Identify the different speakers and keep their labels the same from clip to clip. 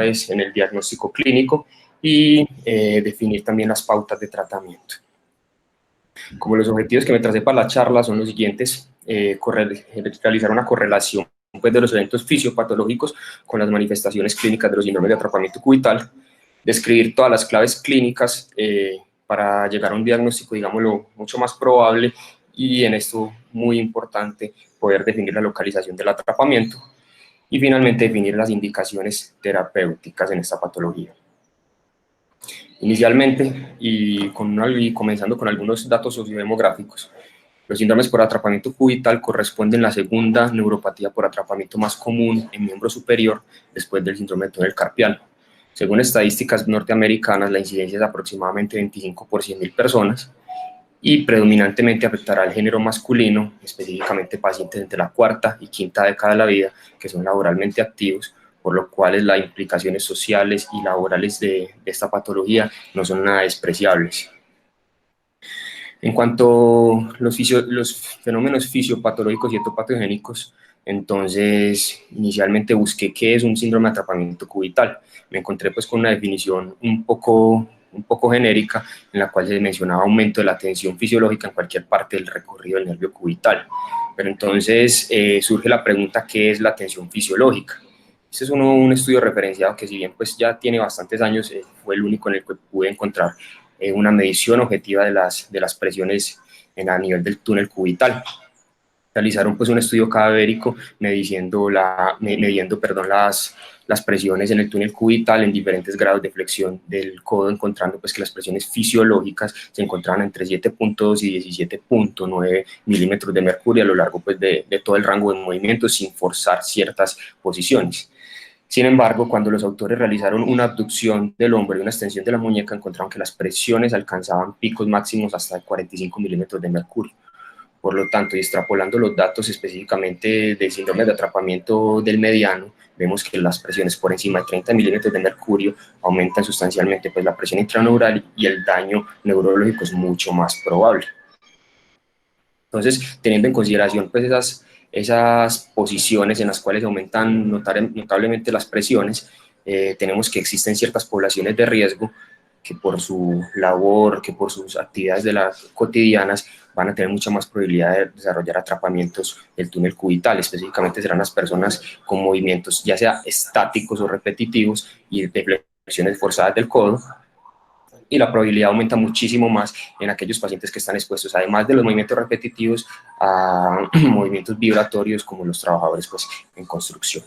Speaker 1: vez en el diagnóstico clínico y definir también las pautas de tratamiento. Como los objetivos que me tracé para la charla son los siguientes: realizar una correlación pues, de los eventos fisiopatológicos con las manifestaciones clínicas de los síndromes de atrapamiento cubital, describir todas las claves clínicas para llegar a un diagnóstico, digámoslo, mucho más probable, y en esto, muy importante, poder definir la localización del atrapamiento, y finalmente definir las indicaciones terapéuticas en esta patología. Inicialmente, y comenzando con algunos datos sociodemográficos, los síndromes por atrapamiento cubital corresponden a la segunda neuropatía por atrapamiento más común en miembro superior después del síndrome de túnel carpiano. Según estadísticas norteamericanas, la incidencia es aproximadamente 25 por 100.000 personas y predominantemente afectará al género masculino, específicamente pacientes entre la cuarta y quinta década de la vida, que son laboralmente activos, por lo cual las implicaciones sociales y laborales de esta patología no son nada despreciables. En cuanto a los fenómenos fisiopatológicos y etopatogénicos, entonces inicialmente busqué qué es un síndrome de atrapamiento cubital. Me encontré pues con una definición un poco genérica, en la cual se mencionaba aumento de la tensión fisiológica en cualquier parte del recorrido del nervio cubital. Pero entonces surge la pregunta: ¿qué es la tensión fisiológica? Este es un estudio referenciado que, si bien pues ya tiene bastantes años, fue el único en el que pude encontrar una medición objetiva de las presiones a nivel del túnel cubital. Realizaron pues un estudio cadavérico midiendo las presiones en el túnel cubital en diferentes grados de flexión del codo, encontrando pues que las presiones fisiológicas se encontraban entre 7.2 y 17.9 milímetros de mercurio a lo largo pues de todo el rango de movimiento, sin forzar ciertas posiciones. Sin embargo, cuando los autores realizaron una abducción del hombro y una extensión de la muñeca, encontraron que las presiones alcanzaban picos máximos hasta de 45 milímetros de mercurio. Por lo tanto, y extrapolando los datos específicamente del síndrome de atrapamiento del mediano, vemos que las presiones por encima de 30 milímetros de mercurio aumentan sustancialmente pues, la presión intraneural, y el daño neurológico es mucho más probable. Entonces, teniendo en consideración pues, esas posiciones en las cuales aumentan notablemente las presiones, tenemos que existen ciertas poblaciones de riesgo que por su labor, que por sus actividades cotidianas, van a tener mucha más probabilidad de desarrollar atrapamientos del túnel cubital. Específicamente serán las personas con movimientos ya sea estáticos o repetitivos y de flexiones forzadas del codo, y la probabilidad aumenta muchísimo más en aquellos pacientes que están expuestos, además de los movimientos repetitivos, a movimientos vibratorios como los trabajadores pues, en construcción.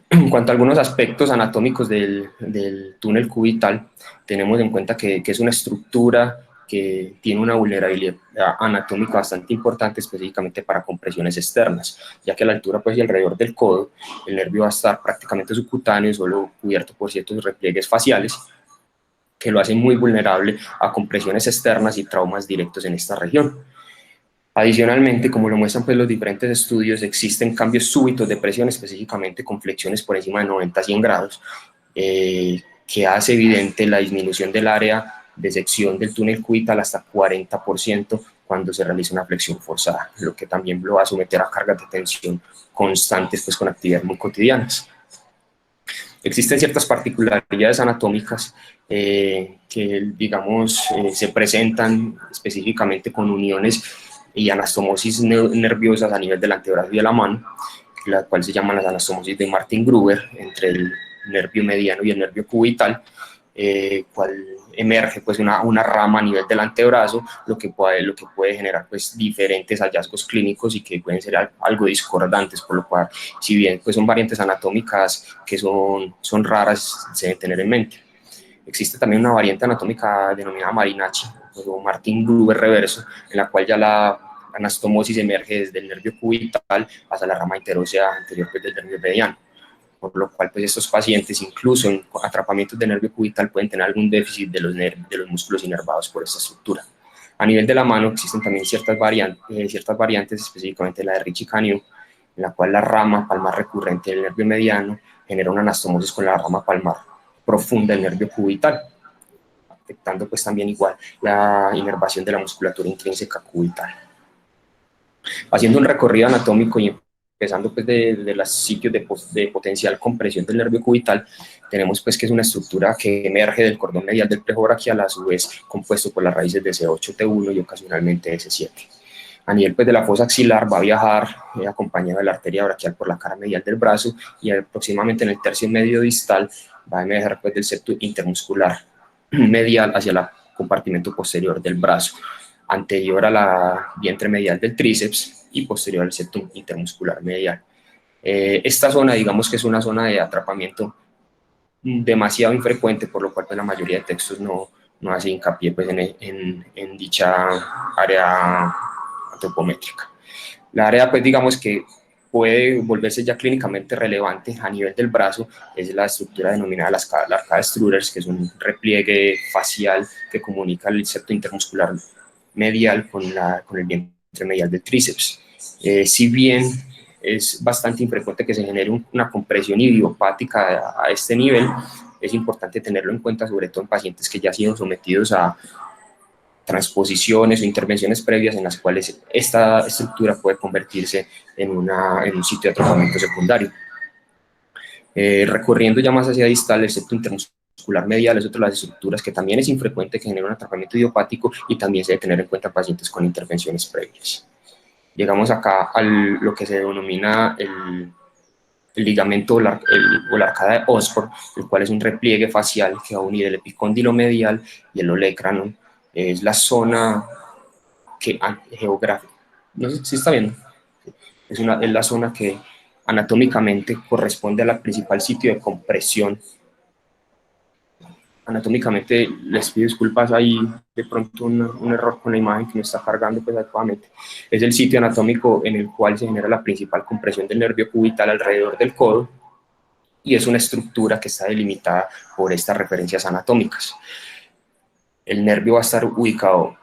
Speaker 1: En cuanto a algunos aspectos anatómicos del túnel cubital, tenemos en cuenta que es una estructura que tiene una vulnerabilidad anatómica bastante importante, específicamente para compresiones externas, ya que a la altura pues, y alrededor del codo, el nervio va a estar prácticamente subcutáneo, solo cubierto por ciertos repliegues faciales, que lo hacen muy vulnerable a compresiones externas y traumas directos en esta región. Adicionalmente, como lo muestran pues, los diferentes estudios, existen cambios súbitos de presión, específicamente con flexiones por encima de 90-100 grados, que hace evidente la disminución del área de sección del túnel cubital hasta 40% cuando se realiza una flexión forzada, lo que también lo va a someter a cargas de tensión constantes pues, con actividades muy cotidianas. Existen ciertas particularidades anatómicas que, digamos, se presentan específicamente con uniones y anastomosis nerviosas a nivel del antebrazo y de la mano, la cual se llaman las anastomosis de Martin-Gruber entre el nervio mediano y el nervio cubital, cual emerge pues una rama a nivel del antebrazo, lo que puede generar pues diferentes hallazgos clínicos y que pueden ser algo discordantes, por lo cual, si bien pues son variantes anatómicas que son raras, se deben tener en mente. Existe también una variante anatómica denominada Marinacci o Martin-Gruber reverso, en la cual ya la anastomosis emerge desde el nervio cubital hasta la rama interósea anterior pues, del nervio mediano, por lo cual pues, estos pacientes, incluso en atrapamientos de nervio cubital, pueden tener algún déficit de los músculos inervados por esta estructura. A nivel de la mano existen también ciertas variantes, específicamente la de Ritchie-Cano, en la cual la rama palmar recurrente del nervio mediano genera una anastomosis con la rama palmar profunda del nervio cubital, afectando pues también igual la inervación de la musculatura intrínseca cubital. Haciendo un recorrido anatómico y empezando pues de los sitios de potencial compresión del nervio cubital, tenemos pues que es una estructura que emerge del cordón medial del plejo braquial, a su vez compuesto por las raíces de C8, T1 y ocasionalmente de C7. A nivel pues, de la fosa axilar va a viajar acompañado de la arteria braquial por la cara medial del brazo, y aproximadamente en el tercio medio distal va a emerger pues, del septo intermuscular medial hacia el compartimento posterior del brazo, anterior a la vientre medial del tríceps y posterior al septo intermuscular medial. Esta zona, digamos que es una zona de atrapamiento demasiado infrecuente, por lo cual pues, la mayoría de textos no hace hincapié pues, en dicha área topométrica. La área, pues digamos que puede volverse ya clínicamente relevante a nivel del brazo, es la estructura denominada la arcada de Struders, que es un repliegue facial que comunica el septo intermuscular medial con el vientre medial del tríceps. Si bien es bastante infrecuente que se genere una compresión idiopática a este nivel, es importante tenerlo en cuenta, sobre todo en pacientes que ya han sido sometidos a transposiciones o intervenciones previas en las cuales esta estructura puede convertirse en un sitio de tratamiento secundario. Recorriendo ya más hacia distal, el septo intermuscular medial es otra de las estructuras que también es infrecuente que genere un atrapamiento idiopático, y también se debe tener en cuenta pacientes con intervenciones previas. Llegamos acá a lo que se denomina el ligamento o la arcada de Osborn, el cual es un repliegue facial que va a unir el epicóndilo medial y el olecranon. Es la zona geográfica, no sé si está viendo, es la zona que anatómicamente corresponde a la principal sitio de compresión. Anatómicamente, les pido disculpas, hay de pronto un error con la imagen que no está cargando pues adecuadamente. Es el sitio anatómico en el cual se genera la principal compresión del nervio cubital alrededor del codo, y es una estructura que está delimitada por estas referencias anatómicas. El nervio va a estar ubicado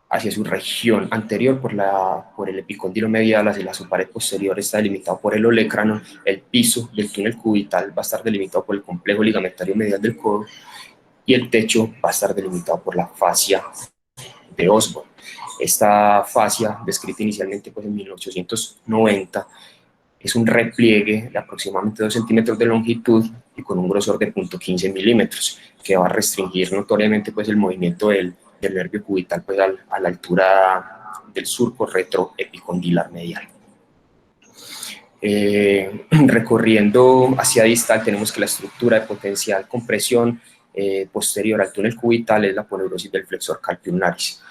Speaker 1: hacia su región anterior por el epicóndilo medial, hacia su pared posterior está delimitado por el olecranon. El piso del túnel cubital va a estar delimitado por el complejo ligamentario medial del codo, y el techo va a estar delimitado por la fascia de Osborn. Esta fascia, descrita inicialmente pues, en 1890, es un repliegue de aproximadamente 2 centímetros de longitud y con un grosor de 0.15 milímetros, que va a restringir notoriamente pues, el movimiento del nervio cubital pues, a la altura del surco retroepicondilar medial. Recorriendo hacia distal, tenemos que la estructura de potencial compresión posterior al túnel cubital es la poneurosis del flexor carpi ulnaris.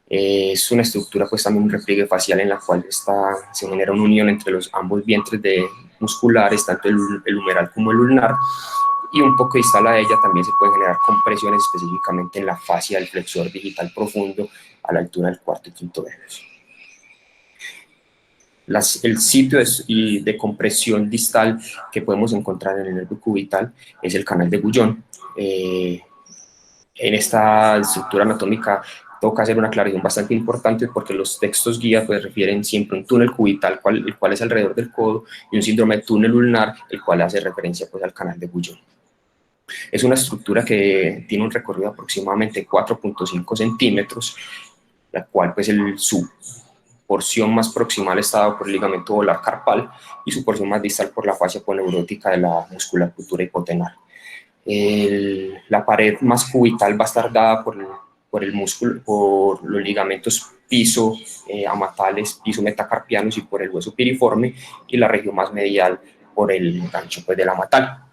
Speaker 1: Es una estructura, pues también un repliegue facial en la cual se genera una unión entre ambos vientres musculares, tanto el humeral como el ulnar, y un poco distal a ella también se pueden generar compresiones específicamente en la fascia del flexor digital profundo a la altura del cuarto y quinto dedos. El sitio de compresión distal que podemos encontrar en el nervio cubital es el canal de Guyon. En esta estructura anatómica toca hacer una aclaración bastante importante, porque los textos guías pues, refieren siempre a un túnel cubital, el cual es alrededor del codo, y un síndrome de túnel ulnar, el cual hace referencia pues, al canal de Guyon. Es una estructura que tiene un recorrido de aproximadamente 4.5 centímetros, la cual pues su porción más proximal está dado por el ligamento volar carpal, y su porción más distal por la fascia poneurótica de la musculatura hipotenar. La pared más cubital va a estar dada por el músculo, por los ligamentos piso amatales, piso metacarpianos y por el hueso piriforme, y la región más medial por el gancho pues, del amatal.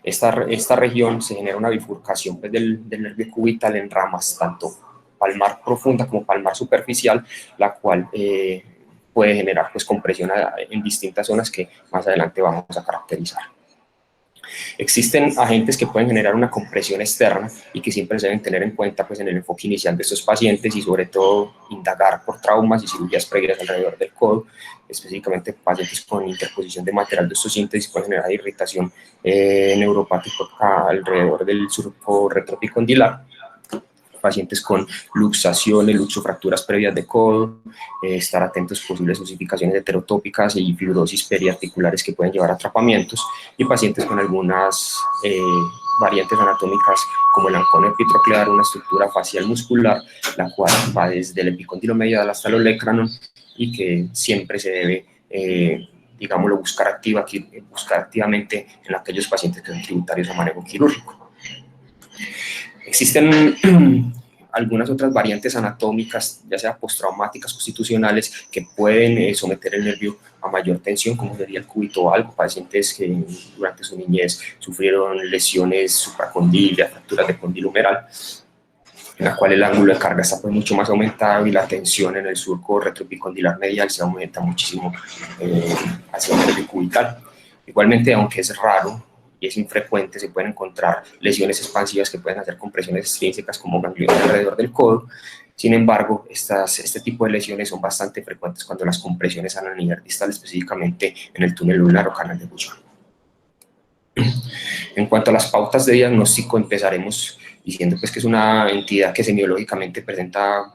Speaker 1: Esta región se genera una bifurcación pues, del nervio cubital en ramas, tanto palmar profunda como palmar superficial, la cual puede generar pues, compresión en distintas zonas que más adelante vamos a caracterizar. Existen agentes que pueden generar una compresión externa y que siempre se deben tener en cuenta pues, en el enfoque inicial de estos pacientes, y sobre todo indagar por traumas y cirugías previas alrededor del codo, específicamente pacientes con interposición de material de osteosíntesis pueden generar irritación neuropática alrededor del surco retroepicondilar. Pacientes con luxaciones, luxofracturas previas de codo, estar atentos a posibles osificaciones heterotópicas y fibrosis periarticulares que pueden llevar a atrapamientos, y pacientes con algunas variantes anatómicas como el ancono epitroclear, una estructura facial muscular, la cual va desde el epicóndilo medial hasta el olecranon, y que siempre se debe digámoslo, buscar activamente en aquellos pacientes que son tributarios a manejo quirúrgico. Existen algunas otras variantes anatómicas, ya sea postraumáticas, constitucionales, que pueden someter el nervio a mayor tensión, como sería el cúbito valgo, pacientes que durante su niñez sufrieron lesiones supracondilias, fracturas de cóndilo humeral, en la cual el ángulo de carga está pues mucho más aumentado y la tensión en el surco retroepicondilar medial se aumenta muchísimo hacia el nervio cubital. Igualmente, aunque es raro y es infrecuente, se pueden encontrar lesiones expansivas que pueden hacer compresiones extrínsecas como gangliones alrededor del codo. Sin embargo, este tipo de lesiones son bastante frecuentes cuando las compresiones son a nivel distal, específicamente en el túnel lunar o canal de Bullón. En cuanto a las pautas de diagnóstico, empezaremos diciendo pues, que es una entidad que semiológicamente presenta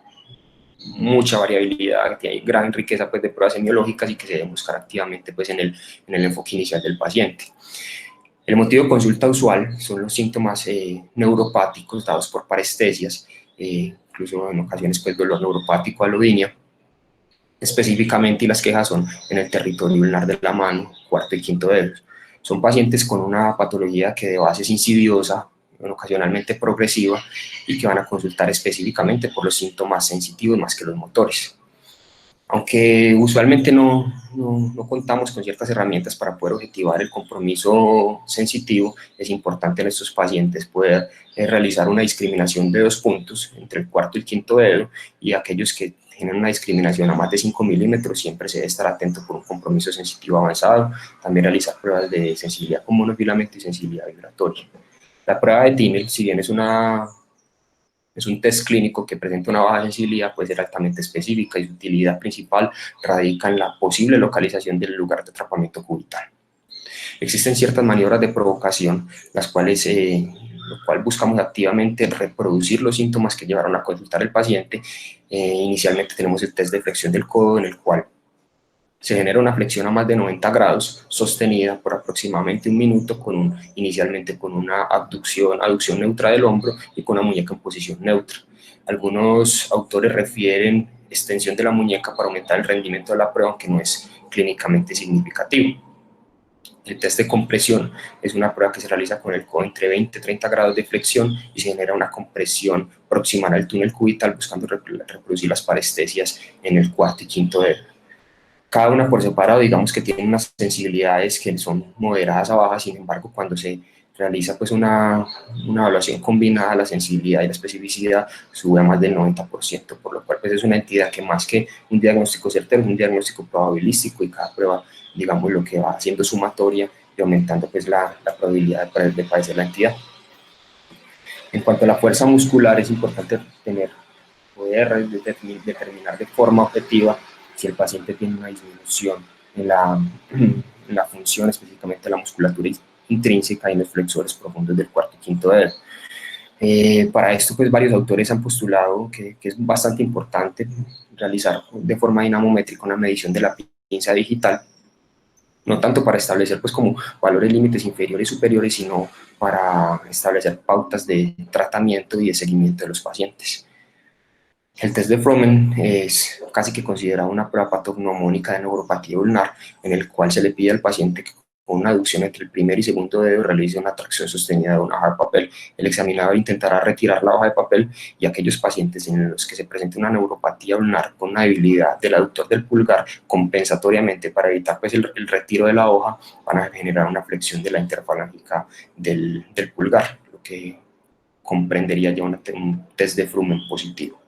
Speaker 1: mucha variabilidad, que hay gran riqueza pues, de pruebas semiológicas y que se deben buscar activamente pues, en el enfoque inicial del paciente. El motivo de consulta usual son los síntomas neuropáticos dados por parestesias, incluso en ocasiones pues, dolor neuropático, alodinia, específicamente, y las quejas son en el territorio ulnar de la mano, cuarto y quinto dedos. Son pacientes con una patología que de base es insidiosa, ocasionalmente progresiva, y que van a consultar específicamente por los síntomas sensitivos más que los motores. Aunque usualmente no contamos con ciertas herramientas para poder objetivar el compromiso sensitivo, es importante en estos pacientes poder realizar una discriminación de 2 puntos entre el cuarto y el quinto dedo, y aquellos que tienen una discriminación a más de 5 milímetros siempre se debe estar atento por un compromiso sensitivo avanzado. También realizar pruebas de sensibilidad con monofilamento y sensibilidad vibratoria. La prueba de Tinel, si bien es un test clínico que presenta una baja sensibilidad, puede ser altamente específica, y su utilidad principal radica en la posible localización del lugar de atrapamiento cubital. Existen ciertas maniobras de provocación, lo cual buscamos activamente reproducir los síntomas que llevaron a consultar el paciente. Inicialmente tenemos el test de flexión del codo, en el cual se genera una flexión a más de 90 grados sostenida por aproximadamente 1 minuto, inicialmente con una aducción neutra del hombro y con una muñeca en posición neutra. Algunos autores refieren extensión de la muñeca para aumentar el rendimiento de la prueba, aunque no es clínicamente significativo. El test de compresión es una prueba que se realiza con el codo entre 20 y 30 grados de flexión y se genera una compresión proximal al túnel cubital, buscando reproducir las parestesias en el cuarto y quinto dedo. Cada una por separado, digamos que tienen unas sensibilidades que son moderadas a bajas. Sin embargo, cuando se realiza pues una evaluación combinada, la sensibilidad y la especificidad sube a más del 90%, por lo cual pues es una entidad que más que un diagnóstico certero, es un diagnóstico probabilístico, y cada prueba, digamos, lo que va haciendo sumatoria y aumentando pues la probabilidad de padecer la entidad. En cuanto a la fuerza muscular, es importante poder determinar de forma objetiva si el paciente tiene una disminución en la función, específicamente de la musculatura intrínseca y en los flexores profundos del cuarto y quinto dedo. Para esto, pues, varios autores han postulado que es bastante importante realizar de forma dinamométrica una medición de la pinza digital, no tanto para establecer pues como valores límites inferiores y superiores, sino para establecer pautas de tratamiento y de seguimiento de los pacientes. El test de Fromen es casi que considerado una prueba patognomónica de neuropatía ulnar, en el cual se le pide al paciente que con una aducción entre el primer y segundo dedo realice una tracción sostenida de una hoja de papel. El examinador intentará retirar la hoja de papel, y aquellos pacientes en los que se presente una neuropatía ulnar con una debilidad del aductor del pulgar, compensatoriamente para evitar pues, el retiro de la hoja, van a generar una flexión de la interfalángica del pulgar, lo que comprendería ya un test de Fromen positivo.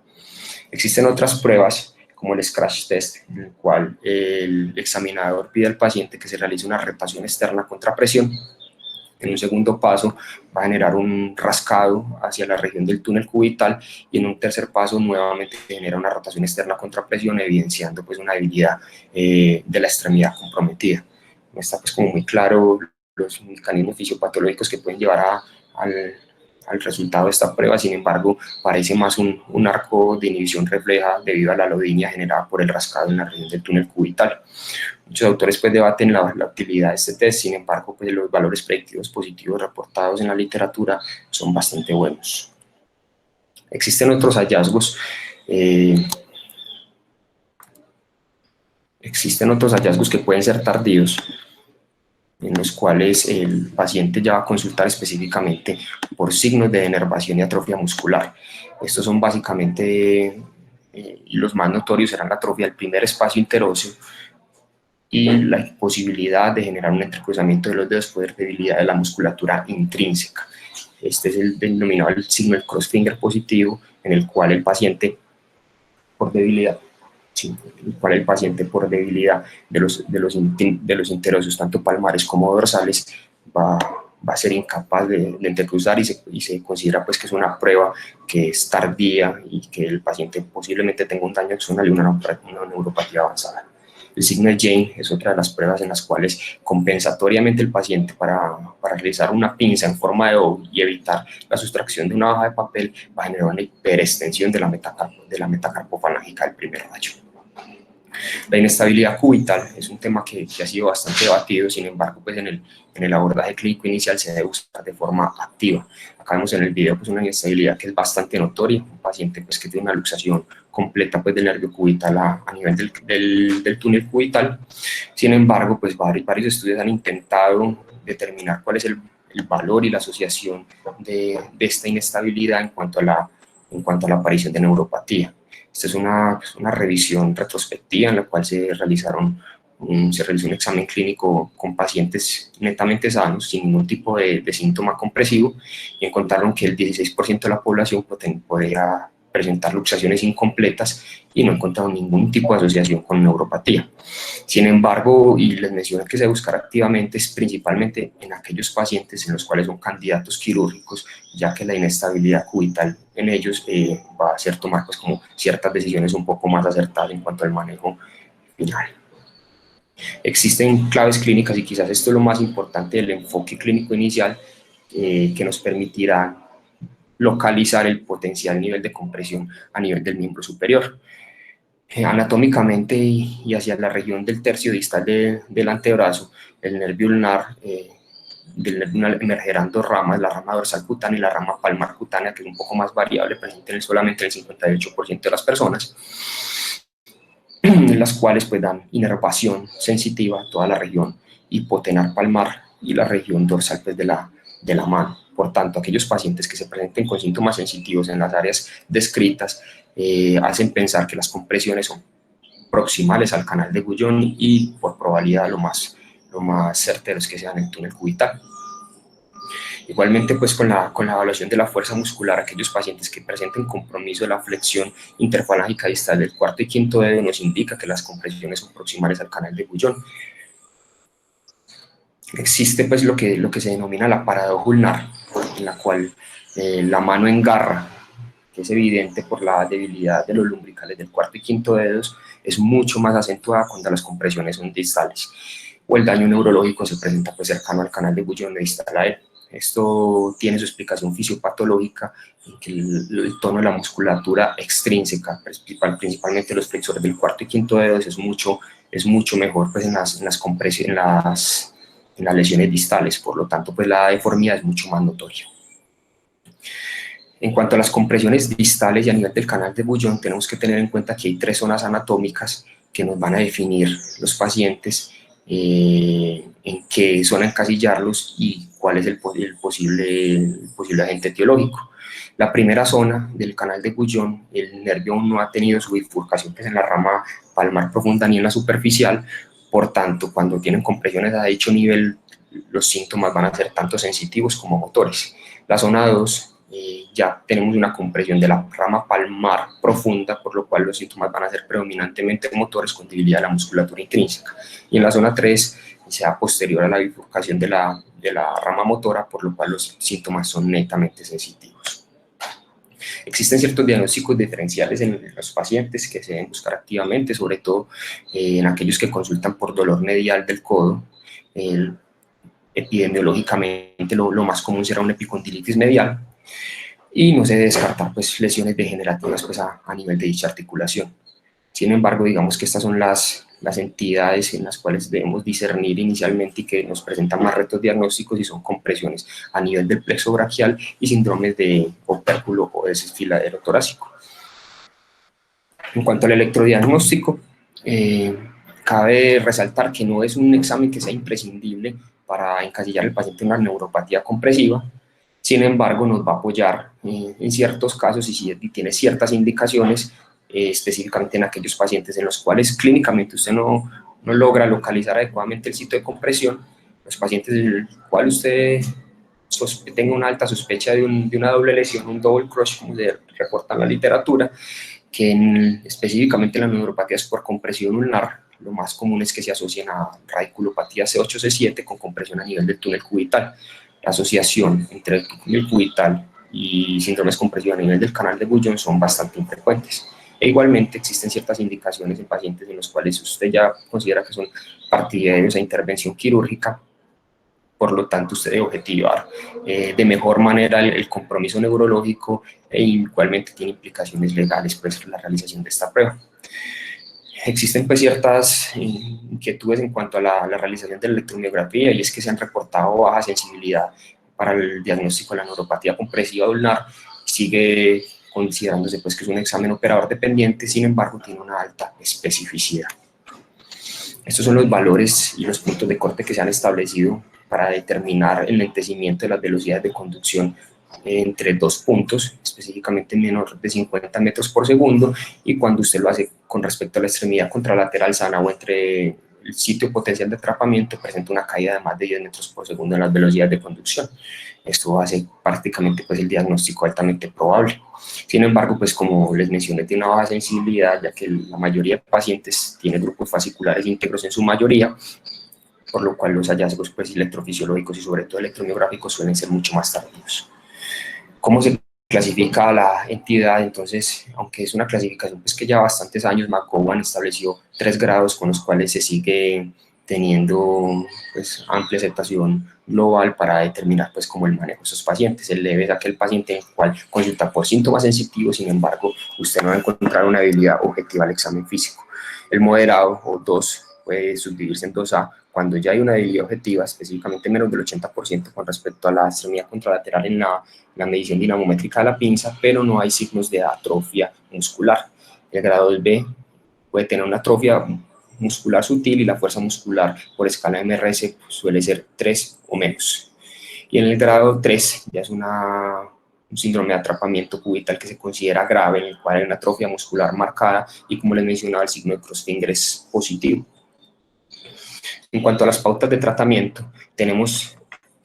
Speaker 1: Existen otras pruebas, como el scratch test, en el cual el examinador pide al paciente que se realice una rotación externa contra presión. En un segundo paso va a generar un rascado hacia la región del túnel cubital, y en un tercer paso nuevamente genera una rotación externa contra presión, evidenciando pues una debilidad de la extremidad comprometida. No está pues como muy claro los mecanismos fisiopatológicos que pueden llevar al resultado de esta prueba. Sin embargo, parece más un arco de inhibición refleja debido a la alodinia generada por el rascado en la región del túnel cubital. Muchos autores pues debaten la utilidad de este test. Sin embargo, pues los valores predictivos positivos reportados en la literatura son bastante buenos. Existen otros hallazgos Existen otros hallazgos que pueden ser tardíos, en los cuales el paciente ya va a consultar específicamente por signos de denervación y atrofia muscular. Estos son básicamente, y los más notorios serán la atrofia del primer espacio interóseo y la imposibilidad de generar un entrecruzamiento de los dedos por debilidad de la musculatura intrínseca. Este es el denominado el signo del crossfinger positivo, en el cual el paciente por debilidad de los interóseos, tanto palmares como dorsales, va a ser incapaz de entrecruzar y se considera pues que es una prueba que es tardía y que el paciente posiblemente tenga un daño axonal y una neuropatía avanzada. El signo de Jane es otra de las pruebas en las cuales compensatoriamente el paciente para realizar una pinza en forma de O y evitar la sustracción de una hoja de papel va a generar una hiperextensión de la metacarpofalángica del primer rayo. La inestabilidad cubital es un tema que ha sido bastante debatido, sin embargo, pues en el abordaje clínico inicial se debe buscar de forma activa. Acá vemos en el video pues una inestabilidad que es bastante notoria, un paciente pues que tiene una luxación completa pues del nervio cubital a nivel del túnel cubital. Sin embargo, pues varios estudios han intentado determinar cuál es el valor y la asociación de esta inestabilidad en cuanto a la aparición de neuropatía. Esta es una revisión retrospectiva en la cual se realizó un examen clínico con pacientes netamente sanos, sin ningún tipo de síntoma compresivo, y encontraron que el 16% de la población podría presentar luxaciones incompletas y no encontraron ningún tipo de asociación con neuropatía. Sin embargo, y les menciono que se buscará activamente es principalmente en aquellos pacientes en los cuales son candidatos quirúrgicos, ya que la inestabilidad cubital en ellos va a hacer tomar pues, como ciertas decisiones un poco más acertadas en cuanto al manejo final. Existen claves clínicas y quizás esto es lo más importante del enfoque clínico inicial que nos permitirá localizar el potencial nivel de compresión a nivel del miembro superior. Anatómicamente y hacia la región del tercio distal del antebrazo, el nervio ulnar, del nervio ulnar emergerán dos ramas, la rama dorsal cutánea y la rama palmar cutánea, que es un poco más variable, presente solamente en el 58% de las personas, en las cuales pues dan inervación sensitiva a toda la región hipotenar palmar y la región dorsal pues, de la mano. Por tanto, aquellos pacientes que se presenten con síntomas sensitivos en las áreas descritas hacen pensar que las compresiones son proximales al canal de Guyon y por probabilidad lo más certero es que sean el túnel cubital. Igualmente, pues con la evaluación de la fuerza muscular, aquellos pacientes que presenten compromiso de la flexión interfalángica distal del cuarto y quinto dedo nos indica que las compresiones son proximales al canal de Guyon. Existe pues lo que se denomina la paradoja ulnar, en la cual la mano engarra, que es evidente por la debilidad de los lumbricales del cuarto y quinto dedos, es mucho más acentuada cuando las compresiones son distales, o el daño neurológico se presenta pues cercano al canal de Guyon de distal a él. Esto tiene su explicación fisiopatológica en que el tono de la musculatura extrínseca, principalmente los flexores del cuarto y quinto dedos, es mucho mejor pues, en las compresiones, en las lesiones distales, por lo tanto pues la deformidad es mucho más notoria. En cuanto a las compresiones distales y a nivel del canal de Guyon, tenemos que tener en cuenta que hay tres zonas anatómicas que nos van a definir los pacientes, en qué zona encasillarlos y cuál es el posible agente etiológico. La primera zona del canal de Guyon, el nervio aún no ha tenido su bifurcación, que es en la rama palmar profunda ni en la superficial, por tanto, cuando tienen compresiones a dicho nivel, los síntomas van a ser tanto sensitivos como motores. La zona 2, ya tenemos una compresión de la rama palmar profunda, por lo cual los síntomas van a ser predominantemente motores con debilidad de la musculatura intrínseca. Y en la zona 3, sea posterior a la bifurcación de la rama motora, por lo cual los síntomas son netamente sensitivos. Existen ciertos diagnósticos diferenciales en los pacientes que se deben buscar activamente, sobre todo en aquellos que consultan por dolor medial del codo. Epidemiológicamente lo más común será una epicondilitis medial, y no se debe descartar pues, lesiones degenerativas pues, a nivel de dicha articulación. Sin embargo, digamos que estas son las entidades en las cuales debemos discernir inicialmente y que nos presentan más retos diagnósticos, y son compresiones a nivel del plexo braquial y síndromes de opérculo o desfiladero torácico. En cuanto al electrodiagnóstico, Cabe resaltar que no es un examen que sea imprescindible para encasillar al paciente en una neuropatía compresiva. Sin embargo, nos va a apoyar en ciertos casos y si tiene ciertas indicaciones, específicamente en aquellos pacientes en los cuales clínicamente usted no logra localizar adecuadamente el sitio de compresión, los pacientes en el cual usted tenga una alta sospecha de una doble lesión, un double crush, como se reporta en la literatura, que específicamente en las neuropatías por compresión ulnar, lo más común es que se asocien a radiculopatía C8, C7 con compresión a nivel del túnel cubital. La asociación entre el túnel cubital y síndromes compresión a nivel del canal de Guyon son bastante infrecuentes. E igualmente existen ciertas indicaciones en pacientes en los cuales usted ya considera que son partidarios a intervención quirúrgica. Por lo tanto, usted debe objetivar de mejor manera el compromiso neurológico e igualmente tiene implicaciones legales pues, la realización de esta prueba. Existen pues ciertas inquietudes en cuanto a la realización de la electromiografía y es que se han reportado baja sensibilidad para el diagnóstico de la neuropatía compresiva ulnar. Sigue considerándose pues que es un examen operador dependiente, sin embargo tiene una alta especificidad. Estos son los valores y los puntos de corte que se han establecido para determinar el lentecimiento de las velocidades de conducción entre dos puntos, específicamente menor de 50 metros por segundo, y cuando usted lo hace con respecto a la extremidad contralateral sana o entre el sitio potencial de atrapamiento, presenta una caída de más de 10 metros por segundo en las velocidades de conducción. Esto hace prácticamente pues, el diagnóstico altamente probable. Sin embargo, pues como les mencioné, tiene una baja sensibilidad, ya que la mayoría de pacientes tiene grupos fasciculares íntegros en su mayoría, por lo cual los hallazgos pues, electrofisiológicos y sobre todo electromiográficos suelen ser mucho más tardíos. ¿Cómo se clasifica la entidad? Entonces, aunque es una clasificación pues, que lleva bastantes años, McGowan estableció 3 grados con los cuales se sigue teniendo pues, amplia aceptación global para determinar pues, cómo el manejo de esos pacientes. El leve es aquel paciente en el cual consulta por síntomas sensitivos, sin embargo, usted no va a encontrar una habilidad objetiva al examen físico. El moderado, o 2, puede subdividirse en 2A, cuando ya hay una debilidad objetiva, específicamente menos del 80% con respecto a la extremidad contralateral en la medición dinamométrica de la pinza, pero no hay signos de atrofia muscular. El grado 2B puede tener una atrofia muscular sutil y la fuerza muscular por escala MRS suele ser 3 o menos. Y en el grado 3 ya es un síndrome de atrapamiento cubital que se considera grave, en el cual hay una atrofia muscular marcada y, como les mencionaba, el signo de crossfinger es positivo. En cuanto a las pautas de tratamiento, tenemos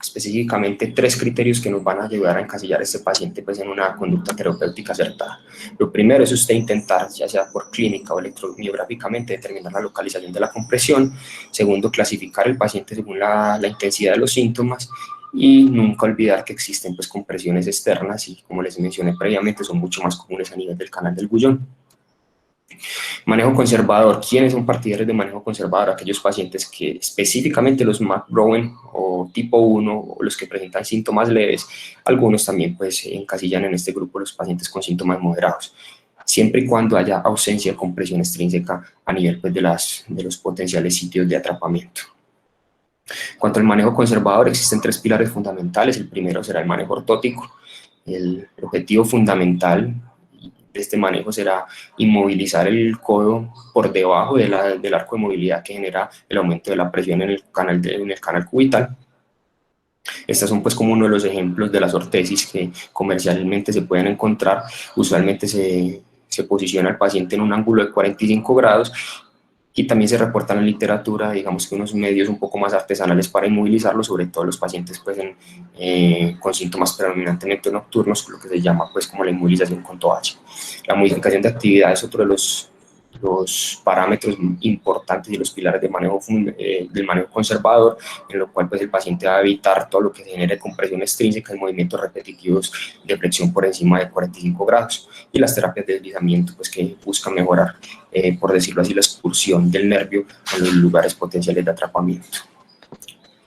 Speaker 1: específicamente 3 criterios que nos van a ayudar a encasillar a este paciente pues, en una conducta terapéutica acertada. Lo primero es usted intentar, ya sea por clínica o electromiográficamente, determinar la localización de la compresión. Segundo, clasificar el paciente según la intensidad de los síntomas. Y nunca olvidar que existen pues, compresiones externas y, como les mencioné previamente, son mucho más comunes a nivel del canal del Guyon. Manejo conservador. ¿Quiénes son partidarios de manejo conservador? Aquellos pacientes que específicamente los McGowan o tipo 1 o los que presentan síntomas leves, algunos también pues encasillan en este grupo los pacientes con síntomas moderados, siempre y cuando haya ausencia de compresión extrínseca a nivel pues, de los potenciales sitios de atrapamiento. En cuanto al manejo conservador, existen 3 pilares fundamentales. El primero será el manejo ortótico. El objetivo fundamental de este manejo será inmovilizar el codo por debajo del arco de movilidad que genera el aumento de la presión en el canal cubital. Estos son pues como uno de los ejemplos de las ortesis que comercialmente se pueden encontrar. Usualmente se posiciona al paciente en un ángulo de 45 grados y también se reporta en la literatura, digamos que unos medios un poco más artesanales para inmovilizarlo, sobre todo los pacientes pues, con síntomas predominantemente nocturnos, lo que se llama pues como la inmovilización con toalla. La modificación de actividad es otro de los parámetros importantes y los pilares del manejo conservador, en lo cual pues, el paciente va a evitar todo lo que genere compresión extrínseca y movimientos repetitivos de flexión por encima de 45 grados, y las terapias de deslizamiento pues, que buscan mejorar, por decirlo así, la expulsión del nervio en los lugares potenciales de atrapamiento.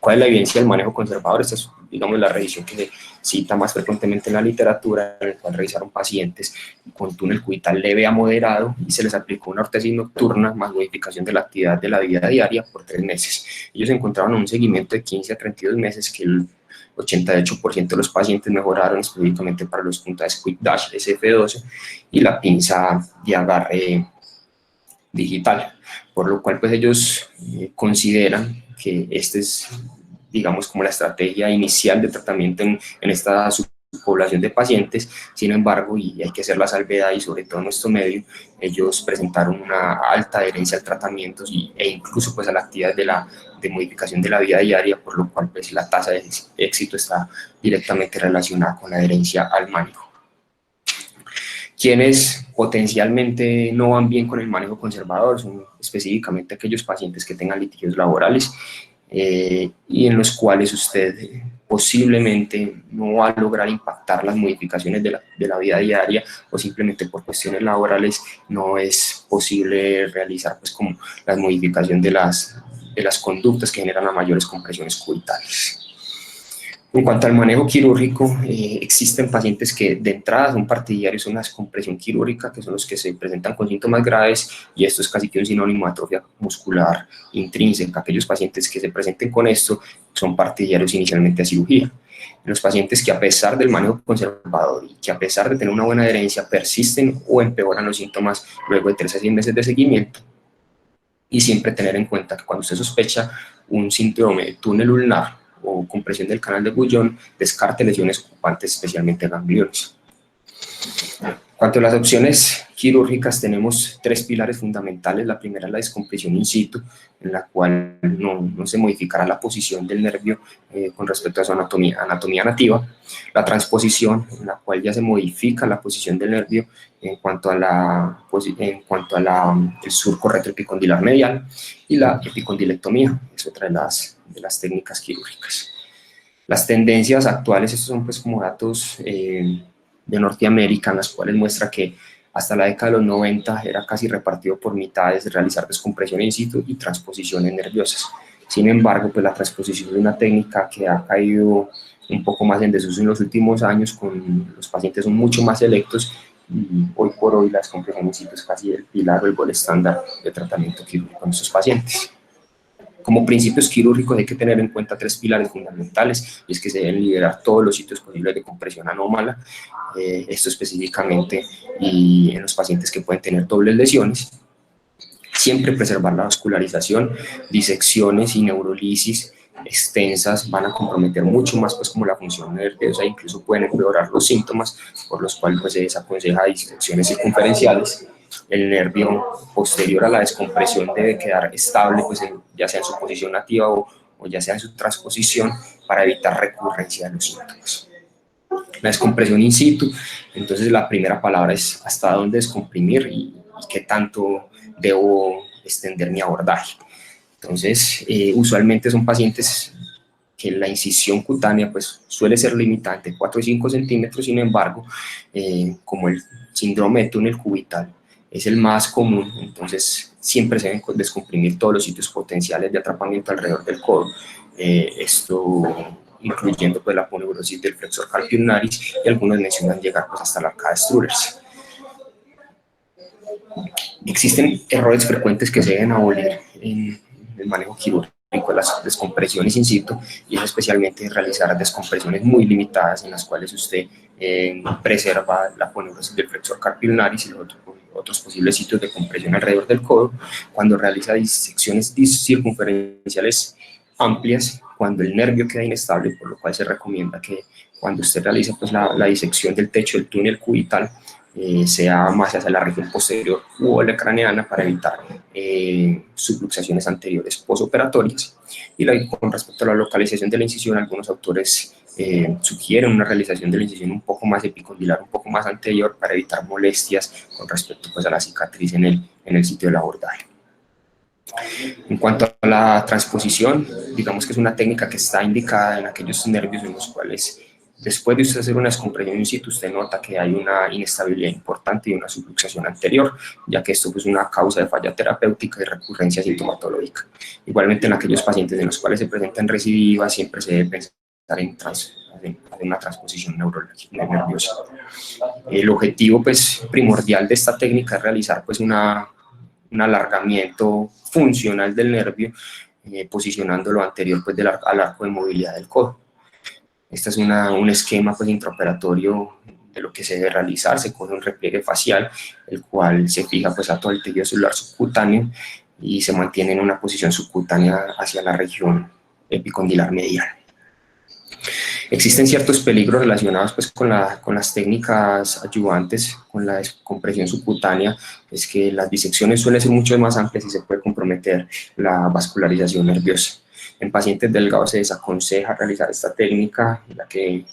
Speaker 1: ¿Cuál es la evidencia del manejo conservador? Esta es, digamos, la revisión que se cita más frecuentemente en la literatura, en la cual revisaron pacientes con túnel cubital leve a moderado y se les aplicó una ortesis nocturna más modificación de la actividad de la vida diaria por 3 meses. Ellos encontraron un seguimiento de 15 a 32 meses que el 88% de los pacientes mejoraron, específicamente para los puntajes Quick Dash SF12 y la pinza de agarre digital, por lo cual pues ellos consideran que este es, digamos, como la estrategia inicial de tratamiento en esta población de pacientes. Sin embargo, y hay que hacer la salvedad, y sobre todo en nuestro medio, ellos presentaron una alta adherencia al tratamiento e incluso pues a la actividad de modificación de la vida diaria, por lo cual pues la tasa de éxito está directamente relacionada con la adherencia al manejo. Quienes potencialmente no van bien con el manejo conservador son específicamente aquellos pacientes que tengan litigios laborales y en los cuales usted posiblemente no va a lograr impactar las modificaciones de la vida diaria, o simplemente por cuestiones laborales no es posible realizar pues como la modificación de las conductas que generan las mayores compresiones cubitales. En cuanto al manejo quirúrgico, existen pacientes que de entrada son partidarios de una descompresión quirúrgica, que son los que se presentan con síntomas graves, y esto es casi que un sinónimo de atrofia muscular intrínseca. Aquellos pacientes que se presenten con esto son partidarios inicialmente a cirugía. Los pacientes que, a pesar del manejo conservador y que a pesar de tener una buena adherencia, persisten o empeoran los síntomas luego de 3 a 6 meses de seguimiento, y siempre tener en cuenta que cuando usted sospecha un síndrome de túnel ulnar o compresión del canal de Guyon, descarte lesiones ocupantes, especialmente gangliones. En cuanto a las opciones quirúrgicas, tenemos 3 pilares fundamentales. La primera es la descompresión in situ, en la cual no se modificará la posición del nervio con respecto a su anatomía nativa. La transposición, en la cual ya se modifica la posición del nervio en cuanto a el surco retroepicondilar medial. Y la epicondilectomía es otra de las técnicas quirúrgicas. Las tendencias actuales, estos son pues como datos de Norteamérica, en las cuales muestra que hasta la década de los 90 era casi repartido por mitades realizar descompresión in situ y transposiciones nerviosas. Sin embargo, pues la transposición es una técnica que ha caído un poco más en desuso en los últimos años, con los pacientes son mucho más selectos, y hoy por hoy la descompresión in situ es casi el pilar o el gold estándar de tratamiento quirúrgico en estos pacientes. Como principios quirúrgicos hay que tener en cuenta 3 pilares fundamentales, y es que se deben liberar todos los sitios posibles de compresión anómala, esto específicamente y en los pacientes que pueden tener dobles lesiones. Siempre preservar la vascularización. Disecciones y neurolisis extensas van a comprometer mucho más pues como la función nerviosa, incluso pueden empeorar los síntomas, por los cuales pues se desaconseja disecciones circunferenciales. El nervio posterior a la descompresión debe quedar estable, pues ya sea en su posición nativa o ya sea en su transposición, para evitar recurrencia de los síntomas. La descompresión in situ, entonces la primera palabra es hasta dónde descomprimir y qué tanto debo extender mi abordaje. Entonces, usualmente son pacientes que la incisión cutánea pues suele ser limitada entre 4 y 5 centímetros, sin embargo, como el síndrome de túnel cubital es el más común, entonces siempre se deben descomprimir todos los sitios potenciales de atrapamiento alrededor del codo, esto incluyendo pues la aponeurosis del flexor carpi ulnaris, y algunos mencionan llegar pues hasta la arcada de Struders. Existen errores frecuentes que se deben abolir en el manejo quirúrgico, las descompresiones in situ, y es especialmente realizar descompresiones muy limitadas en las cuales usted preserva la aponeurosis del flexor carpi ulnaris y los otros posibles sitios de compresión alrededor del codo. Cuando realiza disecciones circunferenciales amplias, cuando el nervio queda inestable, por lo cual se recomienda que cuando usted realiza pues, la disección del techo del túnel cubital, sea más hacia la región posterior u olecraneana, para evitar subluxaciones anteriores posoperatorias. Y con respecto a la localización de la incisión, algunos autores sugieren una realización de la incisión un poco más epicondilar, un poco más anterior, para evitar molestias con respecto pues, a la cicatriz en el sitio del abordaje. En cuanto a la transposición, digamos que es una técnica que está indicada en aquellos nervios en los cuales, después de usted hacer una descompresión in situ, usted nota que hay una inestabilidad importante y una subluxación anterior, ya que esto es una causa de falla terapéutica y recurrencia sintomatológica. Igualmente, en aquellos pacientes en los cuales se presentan recidivas, siempre se debe pensar en una transposición nerviosa. El objetivo pues, primordial de esta técnica es realizar pues, un alargamiento funcional del nervio, posicionándolo anterior pues, al arco de movilidad del codo. Este es un esquema pues, intraoperatorio de lo que se debe realizar. Se coge un repliegue facial, el cual se fija pues a todo el tejido celular subcutáneo y se mantiene en una posición subcutánea hacia la región epicondilar medial. Existen ciertos peligros relacionados pues, con las técnicas ayudantes, con la descompresión subcutánea, es que las disecciones suelen ser mucho más amplias y se puede comprometer la vascularización nerviosa. En pacientes delgados se desaconseja realizar esta técnica, ya que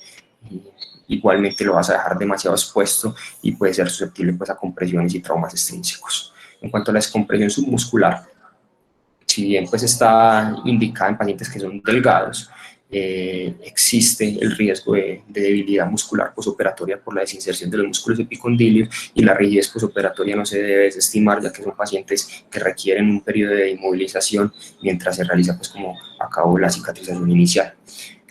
Speaker 1: igualmente lo vas a dejar demasiado expuesto y puede ser susceptible pues, a compresiones y traumas extrínsecos. En cuanto a la descompresión submuscular, si bien pues, está indicada en pacientes que son delgados, existe el riesgo de debilidad muscular posoperatoria por la desinserción de los músculos epicondilios, y la rigidez posoperatoria no se debe desestimar, ya que son pacientes que requieren un periodo de inmovilización mientras se realiza pues como a cabo la cicatrización inicial.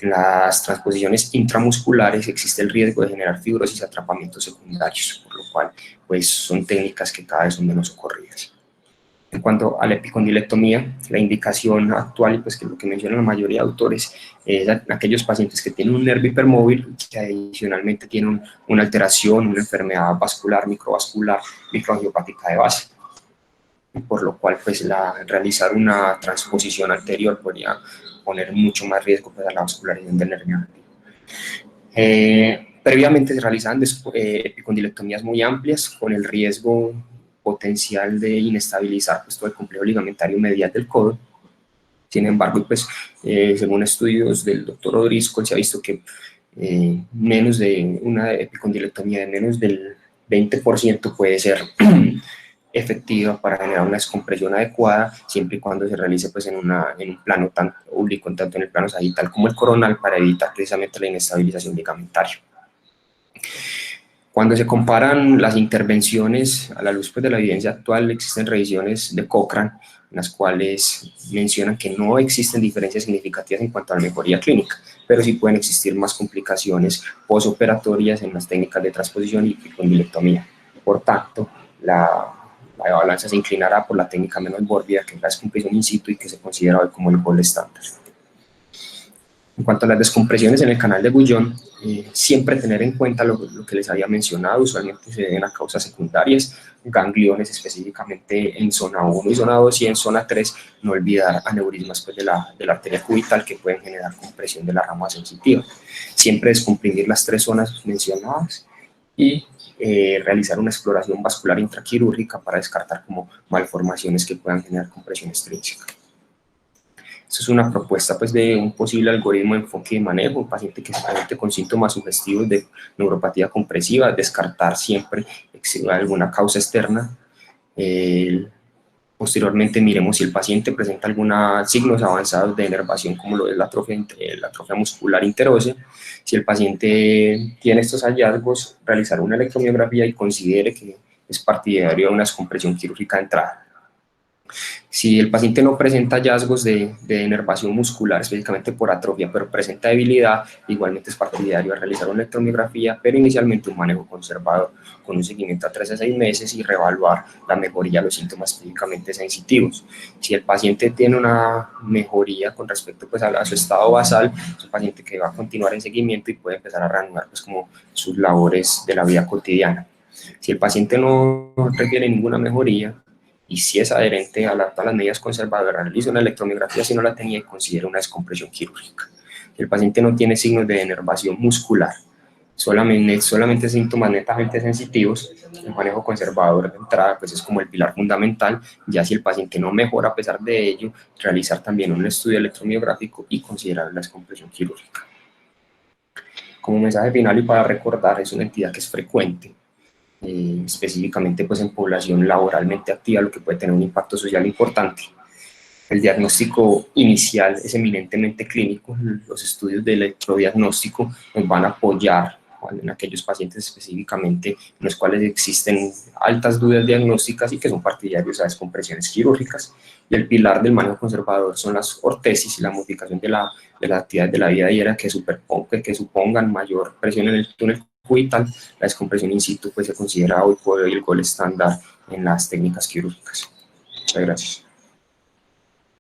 Speaker 1: En las transposiciones intramusculares existe el riesgo de generar fibrosis y atrapamientos secundarios, por lo cual pues son técnicas que cada vez son menos socorridas. En cuanto a la epicondilectomía, la indicación actual, pues que es lo que mencionan la mayoría de autores, es aquellos pacientes que tienen un nervio hipermóvil que adicionalmente tienen una alteración, una enfermedad vascular, microvascular, microangiopática de base, por lo cual pues realizar una transposición anterior podría poner mucho más riesgo pues, a la vascularización del nervio. Previamente se realizaban epicondilectomías muy amplias con el riesgo potencial de inestabilizar pues, todo el complejo ligamentario medial del codo. Sin embargo, pues, según estudios del doctor O'Driscoll, se ha visto que menos de una epicondilectomía de menos del 20% puede ser efectiva para generar una descompresión adecuada, siempre y cuando se realice pues, en un plano tan oblicuo, tanto en el plano sagital como el coronal, para evitar precisamente la inestabilización ligamentaria. Cuando se comparan las intervenciones a la luz pues, de la evidencia actual, existen revisiones de Cochrane, en las cuales mencionan que no existen diferencias significativas en cuanto a la mejoría clínica, pero sí pueden existir más complicaciones posoperatorias en las técnicas de transposición y epicondilectomía. Por tanto, la balanza se inclinará por la técnica menos mórbida, que es la descompresión in situ y que se considera hoy como el gold estándar. En cuanto a las descompresiones en el canal de Guyon, siempre tener en cuenta lo que les había mencionado. Usualmente se deben a causas secundarias, gangliones específicamente en zona 1 y zona 2, y en zona 3 no olvidar aneurismas pues, de la arteria cubital que pueden generar compresión de la rama sensitiva. Siempre descomprimir las tres zonas mencionadas y realizar una exploración vascular intraquirúrgica para descartar como malformaciones que puedan generar compresión extrínseca. Esto es una propuesta pues, de un posible algoritmo de enfoque de manejo. Un paciente que se presente con síntomas sugestivos de neuropatía compresiva, descartar siempre alguna causa externa. Posteriormente miremos si el paciente presenta algunos signos avanzados de inervación, como lo es la atrofia muscular interósea. Si el paciente tiene estos hallazgos, realizar una electromiografía y considere que es partidario de una descompresión quirúrgica de entrada. Si el paciente no presenta hallazgos de inervación muscular, específicamente por atrofia, pero presenta debilidad, igualmente es partidario de realizar una electromiografía, pero inicialmente un manejo conservador, con un seguimiento a 3 a 6 meses y reevaluar la mejoría de los síntomas específicamente sensitivos. Si el paciente tiene una mejoría con respecto pues, a su estado basal, es un paciente que va a continuar en seguimiento y puede empezar a reanudar pues, como sus labores de la vida cotidiana. Si el paciente no refiere ninguna mejoría, y si es adherente a todas las medidas conservadoras, realiza una electromiografía si no la tenía y considera una descompresión quirúrgica. Si el paciente no tiene signos de denervación muscular, solamente síntomas netamente sensitivos, el manejo conservador de entrada pues es como el pilar fundamental. Ya si el paciente no mejora a pesar de ello, realizar también un estudio electromiográfico y considerar la descompresión quirúrgica. Como mensaje final y para recordar, es una entidad que es frecuente, específicamente pues, en población laboralmente activa, lo que puede tener un impacto social importante. El diagnóstico inicial es eminentemente clínico. Los estudios de electrodiagnóstico nos van a apoyar en aquellos pacientes específicamente en los cuales existen altas dudas diagnósticas y que son partidarios a descompresiones quirúrgicas. Y el pilar del manejo conservador son las ortesis y la modificación de las actividades de la vida diaria que supongan mayor presión en el túnel cubital. La descompresión in situ pues, se considera hoy por hoy el gold estándar en las técnicas quirúrgicas. Muchas gracias.